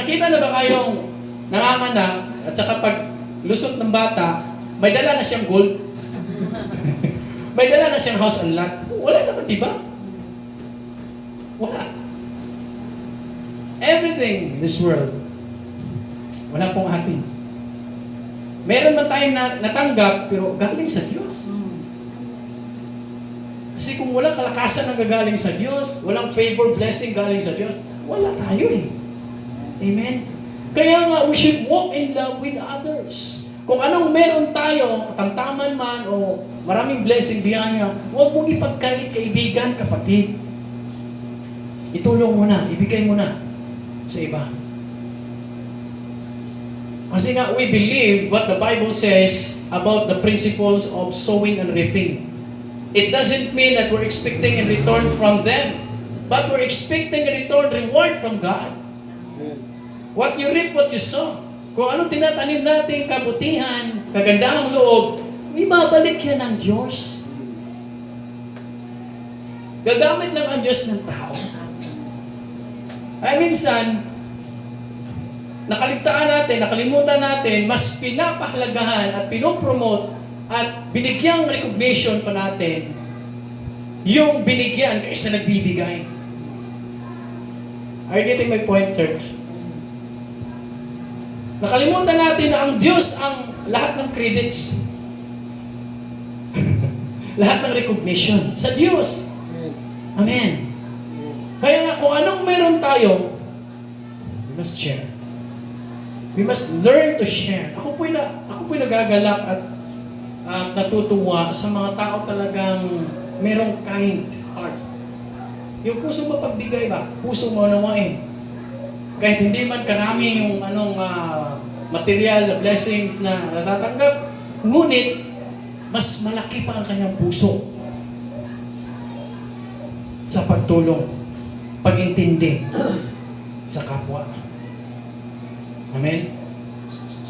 Nakita na ba kayong nanganganak at saka pag lusot ng bata, may dala na siyang gold? May dala na siyang house and lot? Wala naman, di ba? Wala. Everything in this world, wala pong atin. Meron man tayong natanggap, pero galing sa Diyos. Kasi kung walang kalakasan na gagaling sa Diyos, walang favor, blessing galing sa Diyos, wala tayo eh. Amen? Kaya nga, we should walk in love with others. Kung anong meron tayo, katamtaman man, o maraming blessing biyaya, huwag mong ipagkait kaibigan, kapatid. Itulong mo na, ibigay mo na sa iba. Kasi nga, we believe what the Bible says about the principles of sowing and reaping. It doesn't mean that we're expecting a return from them, but we're expecting a return reward from God. What you reap, what you sow. Kung anong tinatanim natin, kabutihan, kagandahang loob, may babalik yan ng Diyos. Gagamit lang ang Diyos ng tao. Ay minsan, nakaligtaan natin, nakalimutan natin, mas pinapahalagahan at pinopromote at binigyang recognition pa natin yung binigyan kaysa nagbibigay. Are you getting my point, church? Nakalimutan natin na ang Diyos ang lahat ng credits. Lahat ng recognition sa Diyos. Amen. Kaya nga, kung anong meron tayo, we must share. We must learn to share. Ako po'y nagagalak at natutuwa sa mga tao talagang merong kind heart. Yung puso mapagbigay ba? Puso mo nawain. Kahit hindi man karami yung material na blessings na natatanggap, ngunit mas malaki pa ang kanyang puso sa pagtulong, pag-intindi sa kapwa. Amen?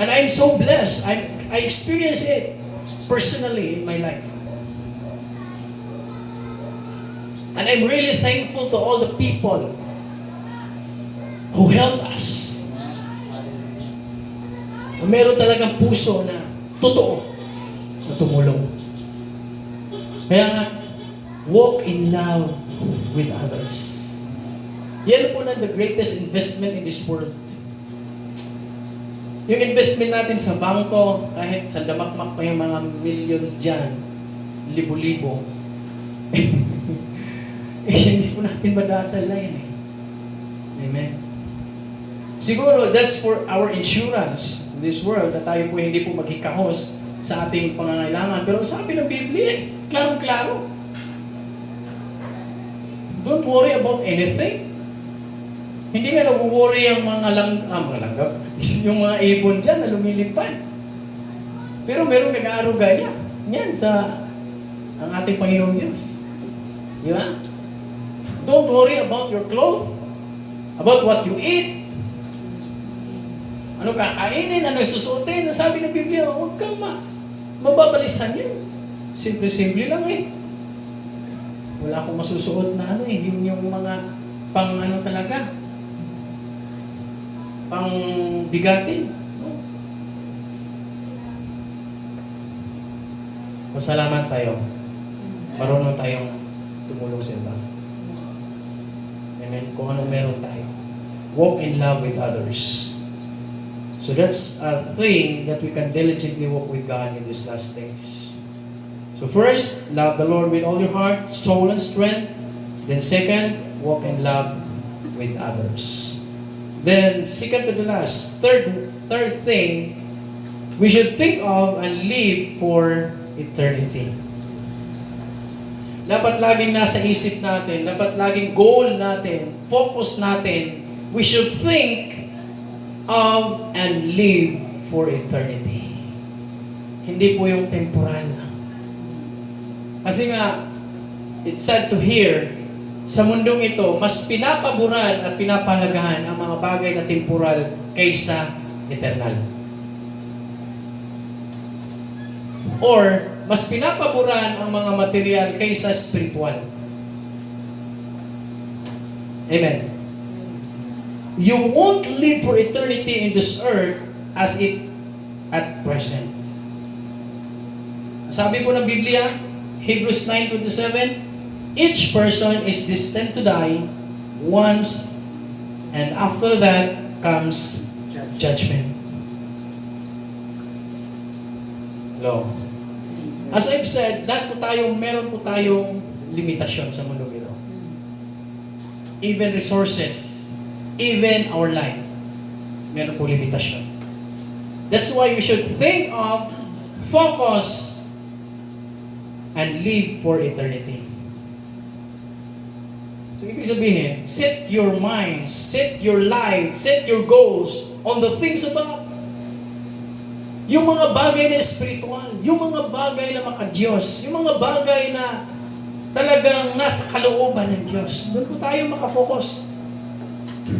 And I'm so blessed. I experience it personally in my life. And I'm really thankful to all the people who helped us. Meron talagang puso na totoo na tumulong. Kaya nga, walk in love with others. Yan po na the greatest investment in this world. Yung investment natin sa bangko, kahit sa damakmak pa yung mga millions dyan, libo-libo, hindi po natin madadala yan eh. Amen? Siguro, that's for our insurance in this world, na tayo po hindi po magkikahos sa ating pangangailangan. Pero sabi ng Biblia, klarong-klaro. Don't worry about anything. Hindi nga nag-worry ang mga langgam, yung mga ibon dyan na lumilipad. Pero merong nag-aaruga yan sa ang ating Panginoong Diyos. Di ba? Don't worry about your clothes, about what you eat, ano kakainin, ano susuotin. Sabi ng Biblia, huwag kang mababalisan yun. Simple-simple lang eh. Wala akong masusuot na yung mga pang talaga, pang bigatin. Masalamat tayo. Marunong tayong tumulong sa iba. Amen. Kung anong meron tayo. Walk in love with others. So that's a thing that we can diligently walk with God in these last days. So first, love the Lord with all your heart, soul, and strength. Then second, walk in love with others. Then second to the last, third thing, we should think of and live for eternity. Dapat laging nasa isip natin, dapat laging goal natin, focus natin, we should think of and live for eternity. Hindi po yung temporal. Kasi nga, it's sad to hear, sa mundong ito, mas pinapaboran at pinapalagahan ang mga bagay na temporal kaysa eternal. Or, mas pinapaboran ang mga material kaysa spiritual. Amen. you won't live for eternity in this earth as it at present. Sabi po ng Biblia, Hebrews 9:27, each person is destined to die once, and after that comes judgment. Hello. As I've said, meron po tayong limitasyon sa mundo ito. Even resources, even our life, meron po limitasyon. That's why we should think of, focus, and live for eternity. So, ibig sabihin, set your minds, set your life, set your goals on the things above. Yung mga bagay na espiritual, yung mga bagay na makadiyos, yung mga bagay na talagang nasa kalooban ng Diyos. Doon po tayo makapokus.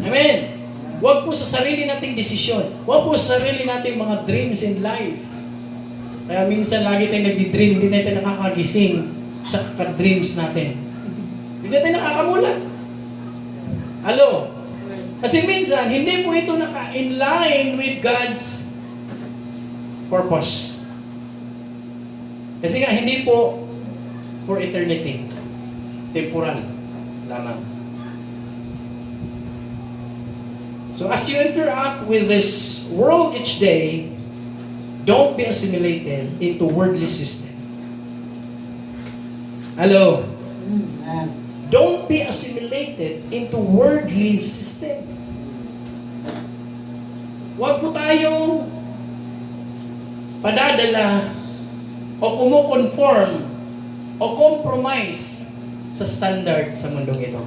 Amen. Huwag po sa sarili nating desisyon. Huwag po sa sarili nating mga dreams in life. Kaya minsan lagi tayong nag-dream, hindi natin nakakagising sa dreams natin. Hindi natin nakakamulat. Hello? Kasi minsan, hindi po ito naka-in line with God's purpose. Kasi nga, hindi po for eternity. Temporal lamang. So as you interact with this world each day, don't be assimilated into worldly system. Hello? Don't be assimilated into worldly system. Huwag po tayong padadala o kumukonform o compromise sa standard sa mundong ito.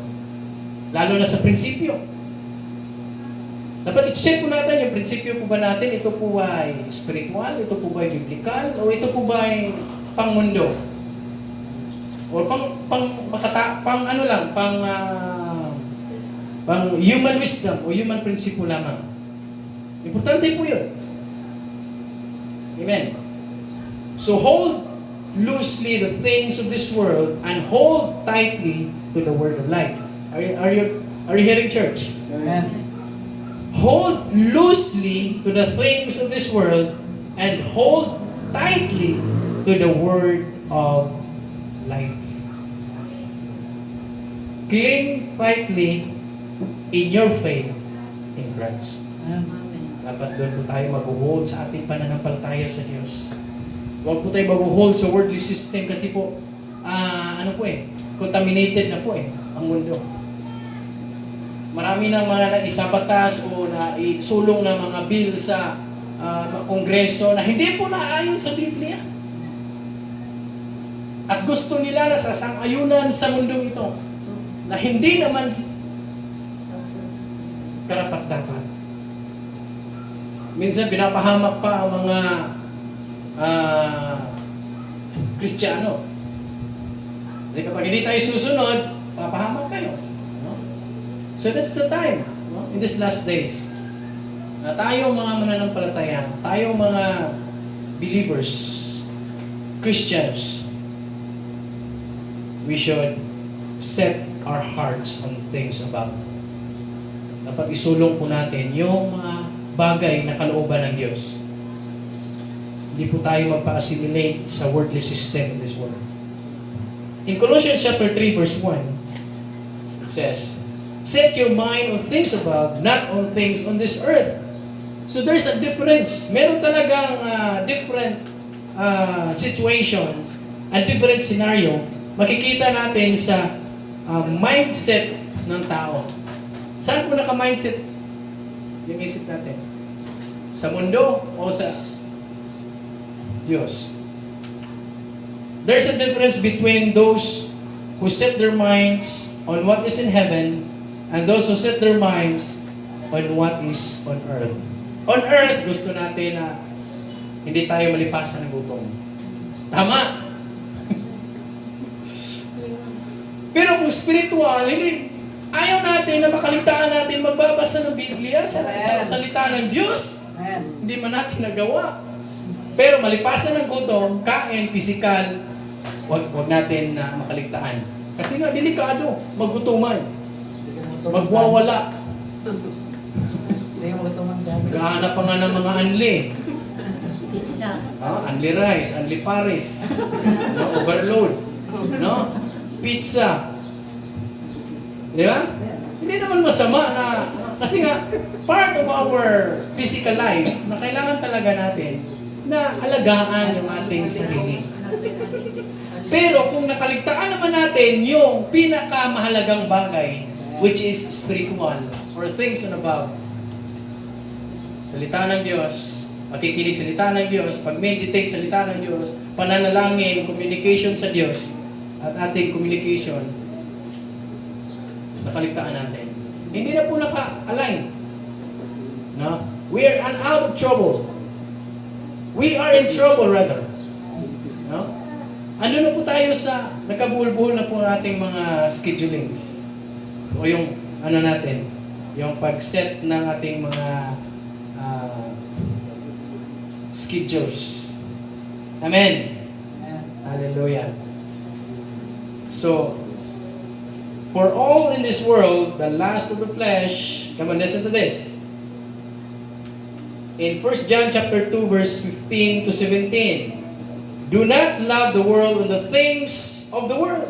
Lalo na sa prinsipyo. Dapat i-check po natin yung prinsipyo po ba natin, ito po ay spiritual, ito po ba ay biblical, o ito po ba ay pangmundo? O pang human wisdom o human principle lamang. Importante po yun. Amen. So hold loosely the things of this world and hold tightly to the word of life. Are you hearing, church? Amen. Hold loosely to the things of this world and hold tightly to the word of life. Cling tightly in your faith in Christ. Dapat doon po tayo mag-hold sa ating pananampalataya sa Diyos. Huwag po tayo mag-hold sa worldly system kasi po, contaminated na po ang mundo. Marami ng mga naisabatas o naisulong na mga bill sa kongreso na hindi po naaayon sa Biblia. At gusto nila na sasang-ayunan sa mundong ito na hindi naman karapat-dapat. Minsan pinapahamak pa ang mga Kristiyano. Kasi kapag hindi tayo susunod, papahamak kayo. No? So that's the time, no? In these last days, na tayong mga mananampalataya, tayong mga believers, Christians, we should set our hearts on things above. Dapat isulong po natin yung mga bagay na kalooban ng Diyos. Hindi po tayo magpa-assimilate sa worldly system in this world. In Colossians chapter 3 verse 1, it says, set your mind on things above, not on things on this earth. So there's a difference. Meron talagang different situation and different scenario. Makikita natin sa mindset ng tao. Saan po naka-mindset yung isip natin? Sa mundo o sa Diyos? There's a difference between those who set their minds on what is in heaven and those who set their minds on what is on earth. On earth, gusto natin na hindi tayo malipasan ng gutom. Tama? Pero kung spiritual, ayaw natin na makaligtaan natin magbabasa ng Biblia sa salita ng Diyos. Hindi man natin nagawa. Pero malipasan ng gutom, kain, pisikal, wag natin na makaligtaan. Kasi nga, delikado, magutuman, magwawala. Naghahanap pa nga ng mga anli. Pizza. Anli rice, anli paris. No, overload. No? Pizza. Di ba? Hindi naman masama na, kasi nga, part of our physical life na kailangan talaga natin na alagaan yung ating sarili. Pero kung nakaligtaan naman natin yung pinakamahalagang bagay, which is spiritual or things on above, salita ng Diyos, pakikinig salita ng Diyos, pag-meditate salita ng Diyos, pananalangin, communication sa Diyos, at ating communication, nakaligtaan natin. Hindi na po naka-align. No? We are out of trouble. We are in trouble rather. No? Ano na po tayo sa nagkabuhol-buhol na po ating mga scheduling. O yung ano natin, yung pag-set ng ating mga schedules. Amen. Hallelujah. So, for all in this world, the lust of the flesh, come on, listen to this. In 1 John chapter 2, verse 15 to 17, do not love the world and the things of the world.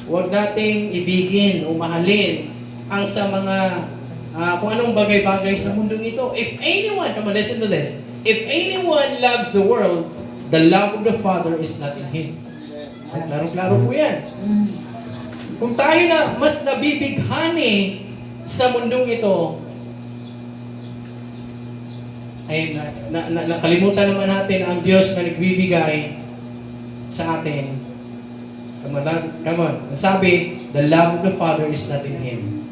Huwag nating ibigin o mahalin ang sa mga kung anong bagay-bagay sa mundong ito. If anyone, come on, listen to this. If anyone loves the world, the love of the Father is not in him. Klaro-klaro po yan. Kung tayo na mas nabibighani sa mundong ito, ay nakalimutan naman natin ang Diyos na nagbibigay sa atin. Come on. Ang sabi, the love of the Father is not in Him.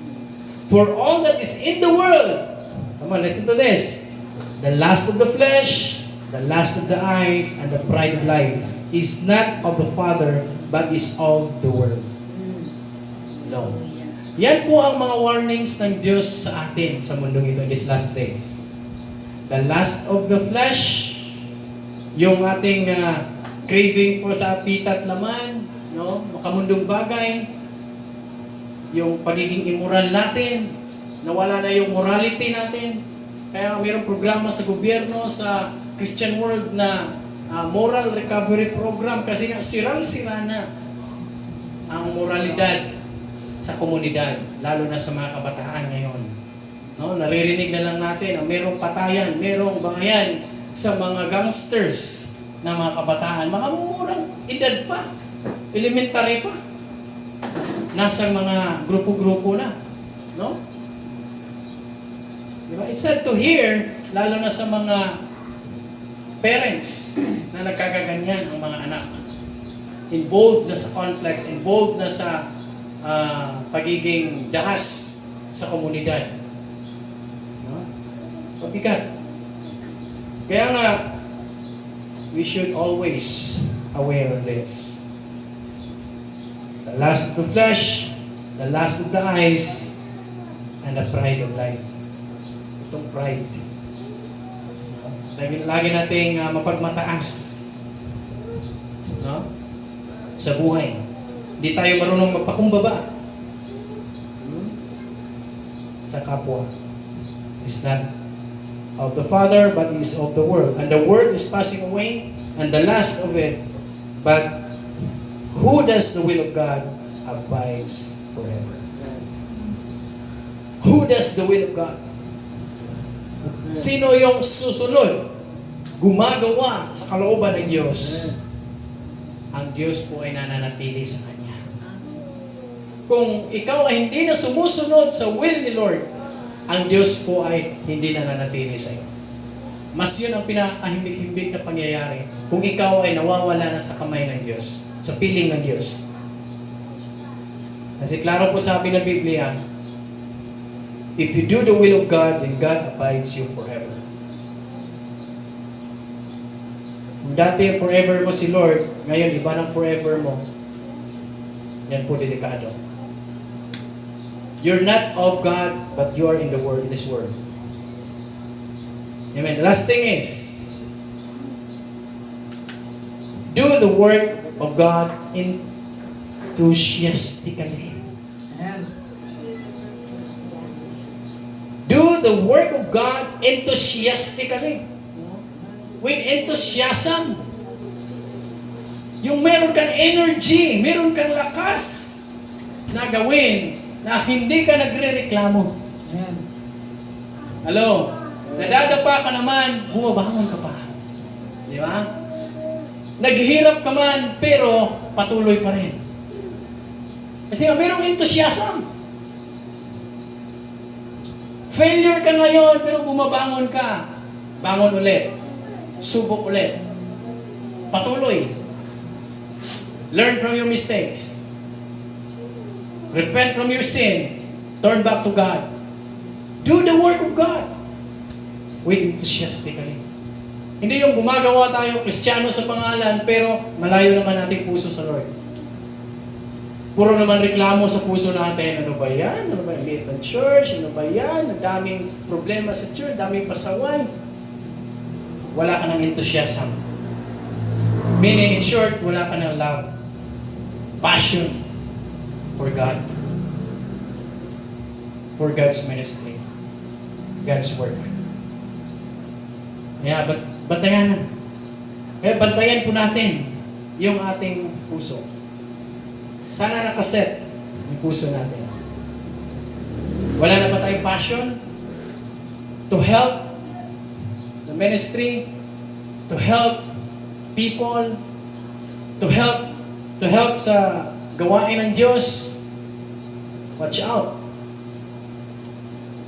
For all that is in the world, come on, listen to this. The lust of the flesh, the lust of the eyes, and the pride of life is not of the Father, but is of the world. No. Yan po ang mga warnings ng Diyos sa atin sa mundong ito in these last days. The lust of the flesh, yung ating craving for sa pita at laman, no? Makamundong bagay, yung pagiging immoral natin, nawala na yung morality natin. Kaya mayroong programa sa gobyerno, sa Christian world na moral recovery program kasi nga sirang-sira na ang moralidad sa komunidad, lalo na sa mga kabataan ngayon. No, naririnig na lang natin ang merong patayan, merong bangayan sa mga gangsters na mga kabataan, mga murang edad pa, elementary pa. Nasa mga grupo-grupo na, no? Diba? It's sad to hear, lalo na sa mga parents na nagkakaganyan ang mga anak. Involved na sa conflicts, involved na sa pagiging dahas sa komunidad. Pabigat. Kaya nga, we should always aware of this. The lust of the flesh, the lust of the eyes, and the pride of life. Itong pride. Lagi nating mapagmataas, no? Sa buhay. Hindi tayo marunong magpakumbaba sa kapwa. It's not of the Father, but is of the world. And the world is passing away, and the lust of it. But who does the will of God abides forever. Who does the will of God? Sino yung susunod, gumagawa sa kalooban ng Diyos? Ang Diyos po ay nananatili sa Kanya. Kung ikaw ay hindi na sumusunod sa will ni Lord, ang Diyos po ay hindi nananatili sa iyo. Mas yun ang pinakahimbing-himbing na pangyayari kung ikaw ay nawawala na sa kamay ng Diyos, sa piling ng Diyos. Kasi klaro po sabi ng Biblia, if you do the will of God, then God abides you forever. Kung dati forever mo si Lord, ngayon iba ng forever mo, yan po delikado. You're not of God, but you are in the world, in this world. Amen. The last thing is, do the work of God enthusiastically. Do the work of God enthusiastically. With enthusiasm. Yung meron kang energy, meron kang lakas na gawin na hindi ka nagre-reklamo. Hello? Nadadapa ka naman, bumabangon ka pa. Di ba? Naghihirap ka man, pero patuloy pa rin. Kasi nga, merong enthusiasm. Failure ka ngayon, pero bumabangon ka. Bangon ulit. Subok ulit. Patuloy. Learn from your mistakes. Repent from your sin. Turn back to God. Do the work of God. With enthusiastically. Hindi yung gumagawa tayo Kristiyano sa pangalan, pero malayo naman nating puso sa Lord. Puro naman reklamo sa puso natin. Ano ba yan? Ano ba yung liit ng church? Ano ba yan? Ang daming problema sa church, daming pasaway. Wala ka ng enthusiasm. Meaning, in short, wala ka ng love. Passion for God. For God's ministry. God's work. Kaya, bantayan. Kaya bantayan po natin yung ating puso. Sana nakaset yung puso natin. Wala na ba tayong passion to help the ministry, to help people, to help sa gawain ng Diyos? Watch out.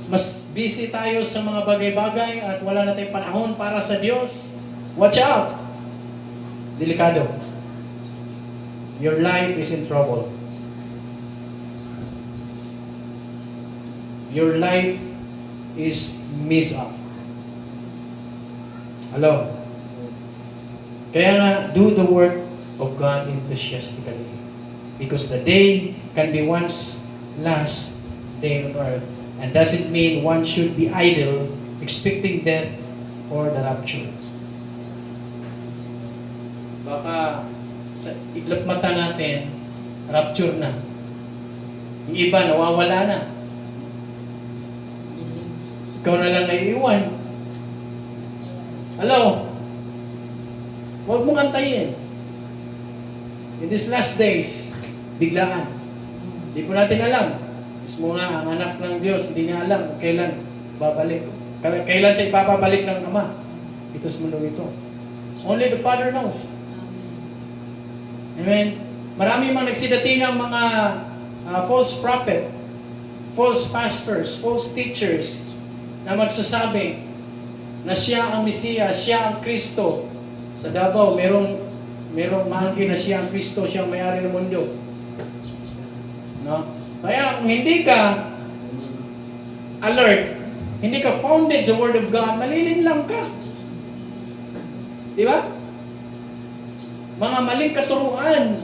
Mas busy tayo sa mga bagay-bagay at wala na tayong panahon para sa Diyos. Watch out. Delikado. Your life is in trouble. Your life is messed up. Hello? Kaya nga, do the work of God enthusiastically. Because the day can be one's last day on earth. And doesn't mean one should be idle, expecting death or the rapture. Baka sa iglap mata natin, rapture na. Yung iba, nawawala na. Ikaw na lang naiiwan. Hello? Huwag mong antayin. In these last days, biglaan. Hindi po natin alam. Mismo nga, ang anak ng Diyos, hindi niya alam kailan babalik. Kailan siya ipapabalik ng Ama. Ito sa mundo ito. Only the Father knows. Amen? Marami mga nagsidatingang mga false prophet, false pastors, false teachers na magsasabi na siya ang Mesias, siya ang Kristo. Sa Davao, merong mahangkin na siya ang Kristo, siya ang may-ari ng mundo. No? Kaya kung hindi ka alert, hindi ka founded sa Word of God, malilinlang ka. Di ba? Mga maling katuruan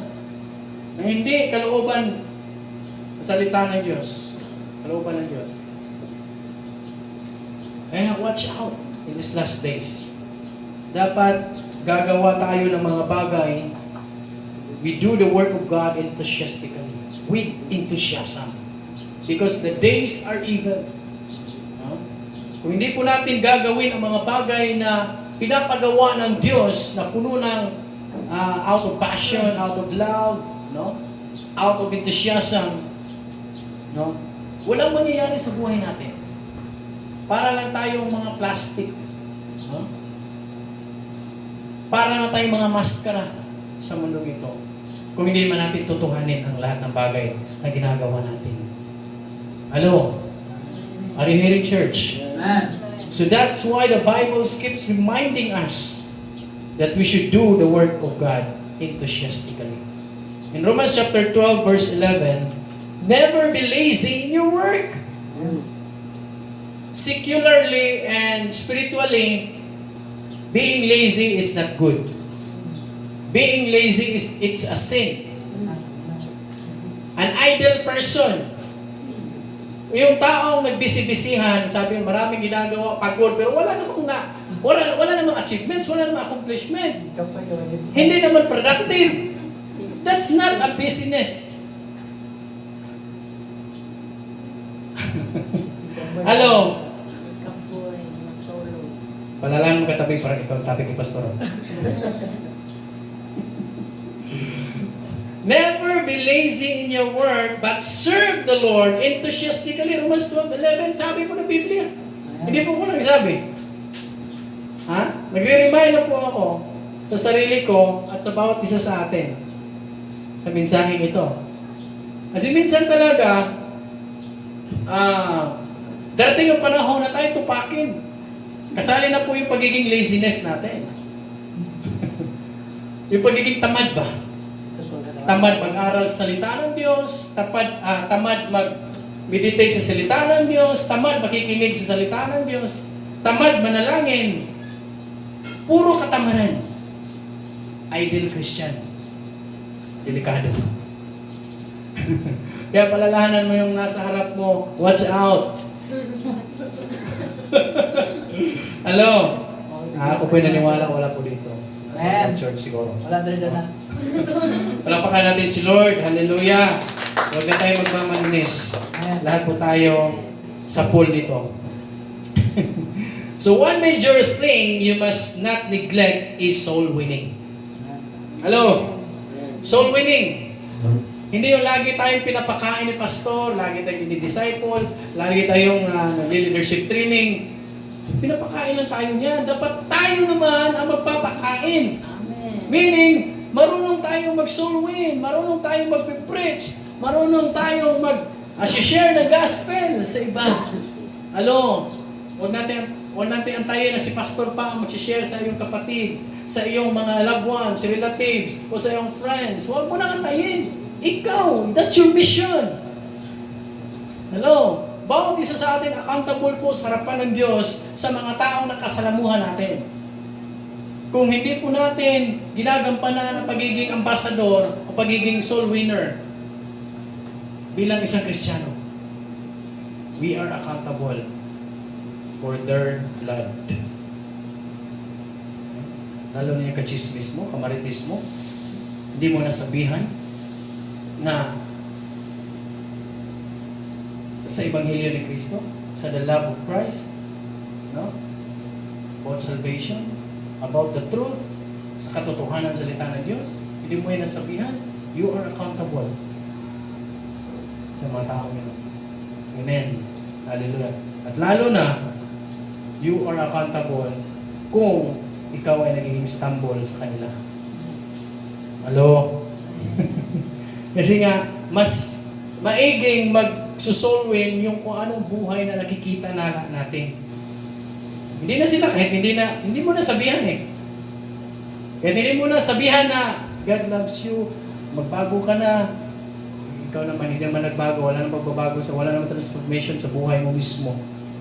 na hindi kalooban sa salita ng Diyos. Kalooban ng Diyos. Kaya watch out in these last days. Dapat gagawa tayo ng mga bagay. We do the work of God enthusiastically. With enthusiasm. Because the days are evil. Kung hindi po natin gagawin ang mga bagay na pinapagawa ng Diyos na puno ng out of passion, out of love, no? Out of enthusiasm, no? Walang mangyayari sa buhay natin. Para lang tayong mga plastic. No? Para lang tayong mga maskara sa mundo ito. Kung hindi man natin tutuhanin ang lahat ng bagay na ginagawa natin. Hello? Are you hearing, church? Amen. So that's why the Bible keeps reminding us that we should do the work of God enthusiastically. In Romans chapter 12, verse 11, never be lazy in your work. Secularly and spiritually, being lazy is not good. Being lazy it's a sin. An idle person. Yung taong nagbisi-bisihan, sabi maraming ginagawa, pagod, pero wala namang achievements, wala namang accomplishment. Hindi naman productive. That's not a business. Hello? Palalaan mo katabi para ikaw ang topic ni Pastor. Never be lazy in your work, but serve the Lord enthusiastically. Romans 12:11, sabi po ng Biblia. Hindi po ko nagsabi. Ha? Nagre-remind na po ako sa sarili ko at sa bawat isa sa atin sa mensaheng ito. Kasi minsan talaga, darating ang panahon na tayo tupakin. Kasali na po yung pagiging laziness natin. Yung pagiging tamad ba? Tamad mag-aral sa salita ng Diyos, tamad mag-meditate sa salita ng Diyos, tamad makikinig sa salita ng Diyos, tamad manalangin. Puro katamaran. Ideal Christian. Delikado. Kaya palalahanan mo yung nasa harap mo, watch out. Hello? Ako po'y naniwala, wala po dito. Sa church siguro. Wala doon na. Palapakan natin si Lord. Hallelujah. Huwag na tayo magmamaninis. Lahat po tayo sa pool nito. So one major thing you must not neglect is soul winning. Hello? Soul winning. Hindi yung lagi tayong pinapakain ni pastor, lagi tayong dinidisciple, lagi tayong nag-leadership training. Pinapakain lang tayo niyan. Dapat tayo naman ang magpapakain. Amen. Meaning, marunong tayong mag-soul win, marunong tayong mag-preach, marunong tayong mag-share ng gospel sa iba. Alo, huwag natin antayin na si pastor pa ang mag-share sa iyong kapatid, sa iyong mga loved ones, relatives, o sa iyong friends. Huwag mo na antayin. Ikaw, that's your mission. Hello? Bawat isa sa atin accountable po sa harapan ng Diyos sa mga taong nakasalamuhan natin. Kung hindi po natin ginagampanan ang pagiging ambasador o pagiging soul winner bilang isang Kristiyano, we are accountable for their blood. Lalo na yung kachismis mo, kamaritis mo, hindi mo nasabihan na sa Ebanghelyo ni Kristo, sa the love of Christ, no? About salvation, about the truth, sa katotohanan sa salita ng Diyos, hindi mo yung nasabihan, you are accountable sa mga tao nyo. Amen. Hallelujah. At lalo na, you are accountable kung ikaw ay nagiging stumble sa kanila. Hello? Kasi nga, mas maiging mag-soul win yung kung anong buhay na nakikita natin. Hindi na sila, kahit hindi mo na sabihan eh. Kahit hindi mo na sabihan na God loves you, magbago ka na, ikaw naman, hindi naman nagbago, wala nang pagbabago, wala nang transformation sa buhay mo mismo.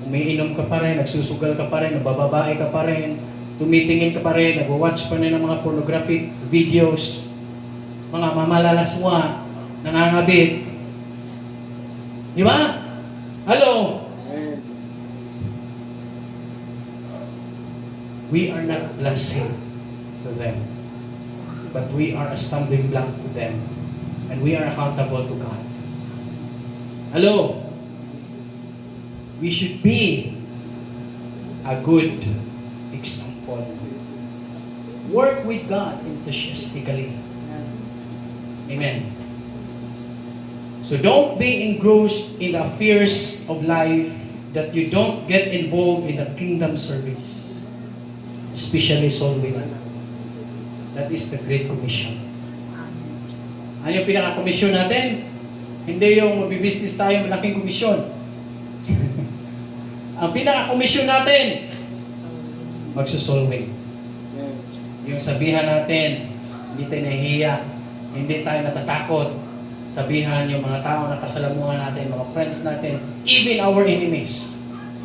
Umiinom ka pa rin, nagsusugal ka pa rin, nabababae ka pa rin, tumitingin ka pa rin, nag-watch pa rin ng mga pornographic videos, mga mamalalaswa, nangangabit. Di ba? Hello? We are not blessing to them, but we are a stumbling block to them, and we are accountable to God. Hello? We should be a good example. Work with God enthusiastically. Amen. So don't be engrossed in the affairs of life that you don't get involved in the kingdom service, especially soul winning. That is the Great Commission. Ano yung pinaka-commission natin? Hindi yung mabibusiness tayo, malaking komisyon. Ang pinaka-commission natin, magsusoul win. Yung sabihan natin, hindi tayo nahihiya, hindi tayo natatakot. Sabihan yung mga tao na kasalamuhan natin, mga friends natin, even our enemies.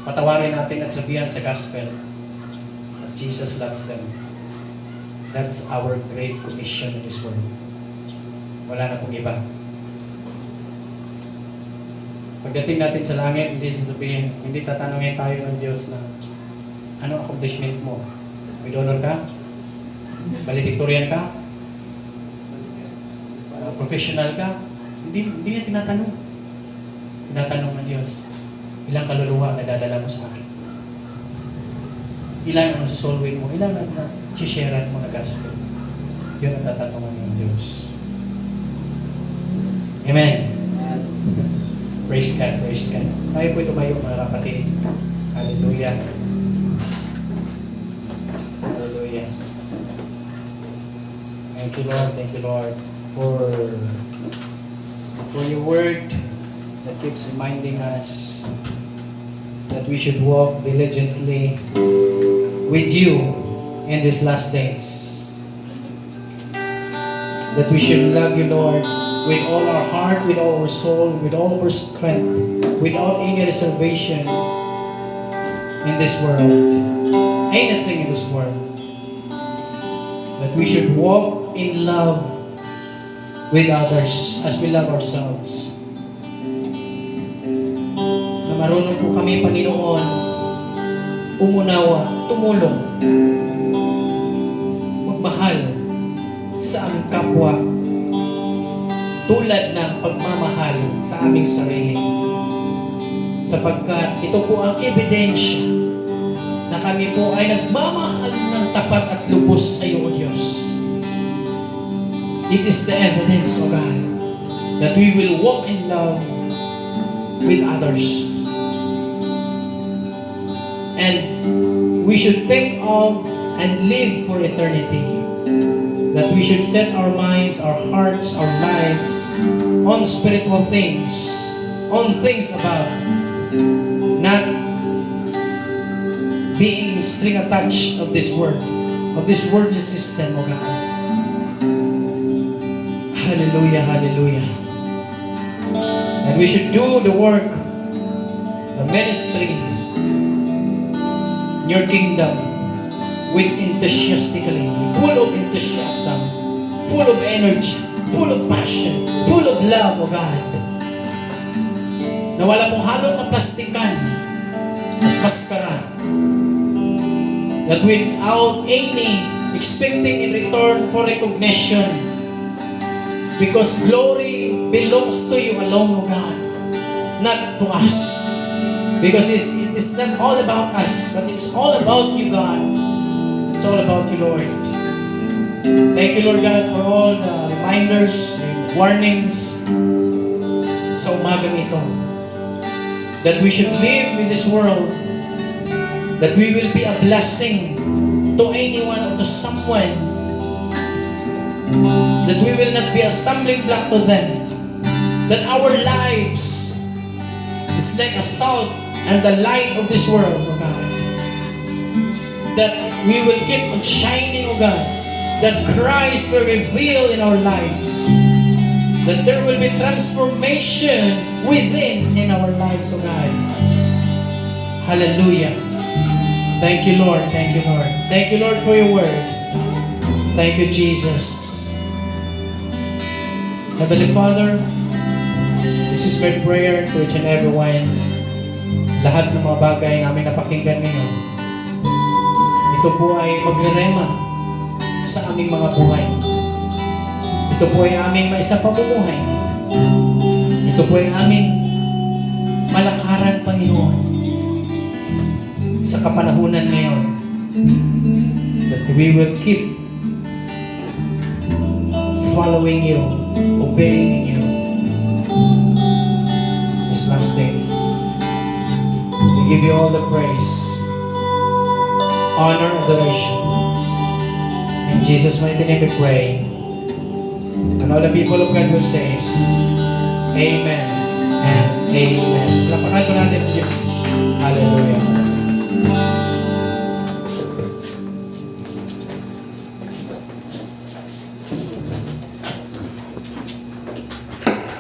Patawarin natin at sabihan sa gospel that Jesus loves them. That's our great commission in this world. Wala na pong iba. Pagdating natin sa langit, hindi tatanungin tayo ng Diyos na anong accomplishment mo? May donor ka? Valedictorian ka? Professional ka? Hindi niya tinatanong. Tinatanong ng Diyos, ilang kaluluwa na dadala mo sa akin? Ilan ang sa soul win mo? Ilan ang na-sharean mo na gospel? Yun ang tatanungan ng Diyos. Amen. Praise God, praise God. Tayo po tumayo mga kapatid. Hallelujah. Hallelujah. Thank you Lord, for your word that keeps reminding us that we should walk diligently with you in these last days. That we should love you, Lord, with all our heart, with all our soul, with all our strength, without any reservation in this world. Anything in this world. That we should walk in love with others as we love ourselves. Na marunong po kami, Panginoon, umunawa, tumulong, magmahal sa aming kapwa tulad ng pagmamahal sa aming sarili. Sapagkat ito po ang ebidensya na kami po ay nagmamahal ng tapat at lubos sa iyo, O Diyos. It is the evidence, O God, that we will walk in love with others. And we should think of and live for eternity. That we should set our minds, our hearts, our lives on spiritual things, on things above, not being string attached of this world, of this worldly system, O God. Hallelujah, hallelujah. And we should do the work, the ministry in your kingdom with enthusiastically, full of enthusiasm, full of energy, full of passion, full of love, O God. Na wala pong halong kaplastikan at maskara. That without any expecting in return for recognition, because glory belongs to you alone, O God, not to us. Because it is not all about us, but it's all about you, God. It's all about you, Lord. Thank you, Lord God, for all the reminders and warnings sa umagang ito. That we should live in this world, that we will be a blessing to anyone or to someone, that we will not be a stumbling block to them, that our lives is like a salt and the light of this world, O God. That we will keep on shining, O God. That Christ will reveal in our lives. That there will be transformation within in our lives, O God. Hallelujah. Thank you, Lord. Thank you, Lord. Thank you, Lord, for your word. Thank you, Jesus. Heavenly Father, this is my prayer to each and every one. Lahat ng mga bagay namin napakinggan ngayon, ito po ay magrerema sa aming mga buhay. Ito po ay aming maisa pamumuhay. Ito po ay aming malakaran, Panginoon, sa kapanahunan ngayon. That we will keep following you, obeying you these last days. We give you all the praise, honor, adoration. In Jesus' mighty name we pray. And all the people of God will say, Amen and Amen. Lapakan ko natin ang Diyos. Hallelujah.